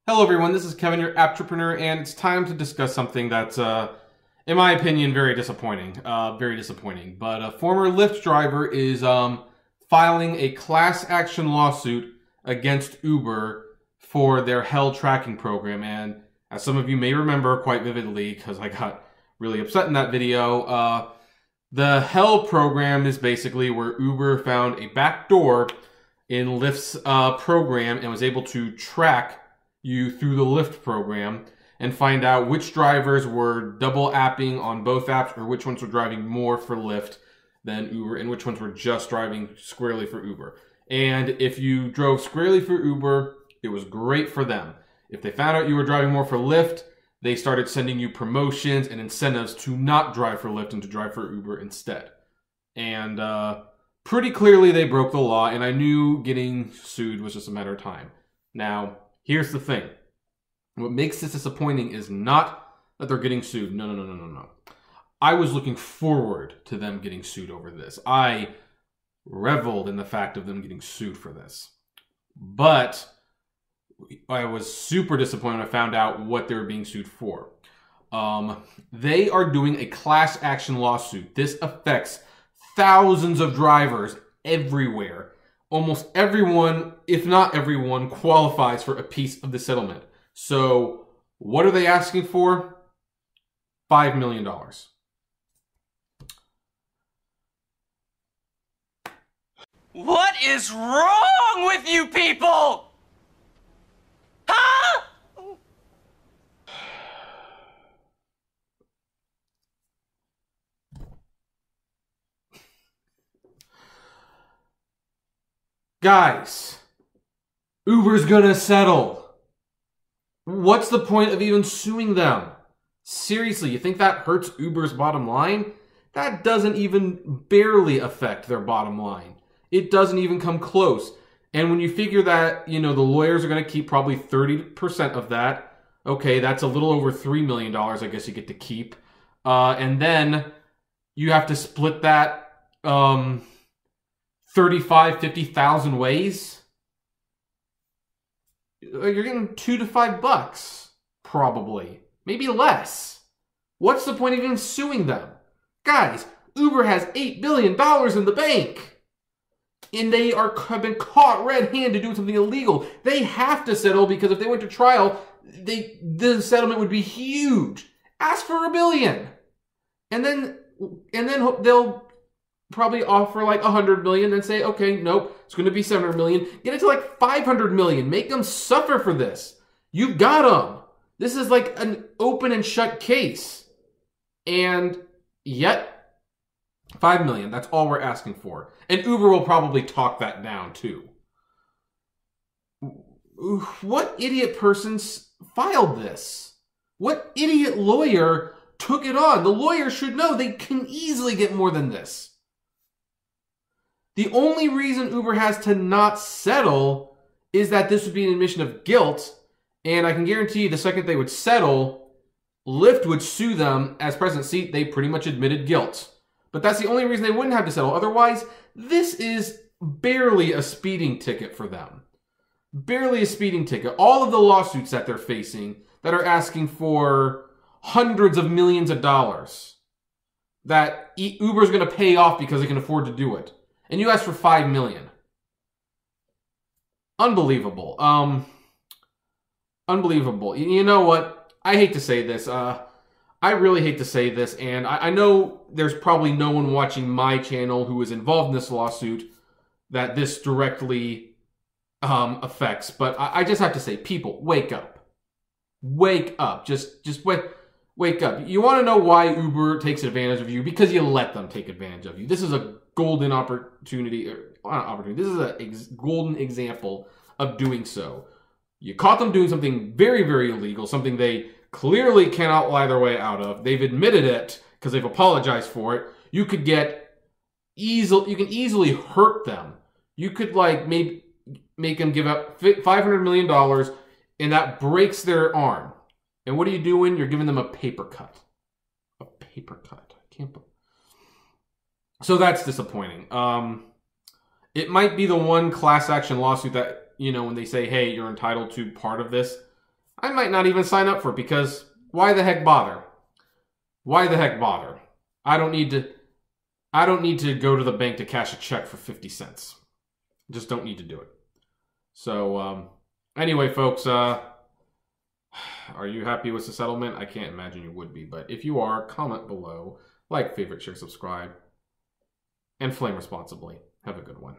Hello everyone, this is Kevin, your entrepreneur, and it's time to discuss something that's, in my opinion, very disappointing. But a former Lyft driver is filing a class action lawsuit against Uber for their hell tracking program. And as some of you may remember quite vividly, because I got really upset in that video, the hell program is basically where Uber found a back door in Lyft's program and was able to track you through the Lyft program and find out which drivers were double apping on both apps or which ones were driving more for Lyft than Uber and which ones were just driving squarely for Uber. And if you drove squarely for Uber, it was great for them. If they found out you were driving more for Lyft, they started sending you promotions and incentives to not drive for Lyft and to drive for Uber instead. And pretty clearly they broke the law, and I knew getting sued was just a matter of time. Now, here's the thing. What makes this disappointing is not that they're getting sued. No. I was looking forward to them getting sued over this. I reveled in the fact of them getting sued for this. But I was super disappointed when I found out what they were being sued for. They are doing a class action lawsuit. This affects thousands of drivers everywhere. Almost everyone, if not everyone, qualifies for a piece of the settlement. So, what are they asking for? $5 million. What is wrong with you people? Huh? Guys, Uber's gonna settle. What's the point of even suing them? Seriously, you think that hurts Uber's bottom line? That doesn't even barely affect their bottom line. It doesn't even come close. And when you figure that, the lawyers are gonna keep probably 30% of that, okay, that's a little over $3 million I guess you get to keep. And then you have to split that, 50,000 ways. You're getting $2 to $5, probably. Maybe less. What's the point of even suing them? Guys, Uber has $8 billion in the bank. And they have been caught red-handed doing something illegal. They have to settle because if they went to trial, the settlement would be huge. Ask for $1 billion. And then they'll probably offer like $100 million and say, okay, nope, it's going to be $700 million. Get it to like $500 million. Make them suffer for this. You got them. This is like an open and shut case. And yet, $5 million, that's all we're asking for. And Uber will probably talk that down too. What idiot person filed this? What idiot lawyer took it on? The lawyer should know they can easily get more than this. The only reason Uber has to not settle is that this would be an admission of guilt, and I can guarantee you the second they would settle, Lyft would sue them as president. See, they pretty much admitted guilt. But that's the only reason they wouldn't have to settle. Otherwise, this is barely a speeding ticket for them. Barely a speeding ticket. All of the lawsuits that they're facing that are asking for hundreds of millions of dollars that Uber's going to pay off because they can afford to do it. And you asked for $5 million. Unbelievable. Unbelievable. You know what? I hate to say this. I really hate to say this. And I know there's probably no one watching my channel who is involved in this lawsuit that this directly affects. But I just have to say, people, wake up. Wake up. Just wake up. You want to know why Uber takes advantage of you? Because you let them take advantage of you. This is a golden opportunity. This is a golden example of doing so. You caught them doing something very, very illegal, something they clearly cannot lie their way out of. They've admitted it because they've apologized for it. You can easily hurt them. You could maybe make them give up $500 million, and that breaks their arm. And what are you doing? You're giving them a paper cut. A paper cut. I can't believe. So that's disappointing. It might be the one class action lawsuit that, when they say, hey, you're entitled to part of this, I might not even sign up for it because why the heck bother? Why the heck bother? I don't need to go to the bank to cash a check for 50 cents. Just don't need to do it. So, anyway, folks, are you happy with the settlement? I can't imagine you would be, but if you are, comment below, like, favorite, share, subscribe, and flame responsibly. Have a good one.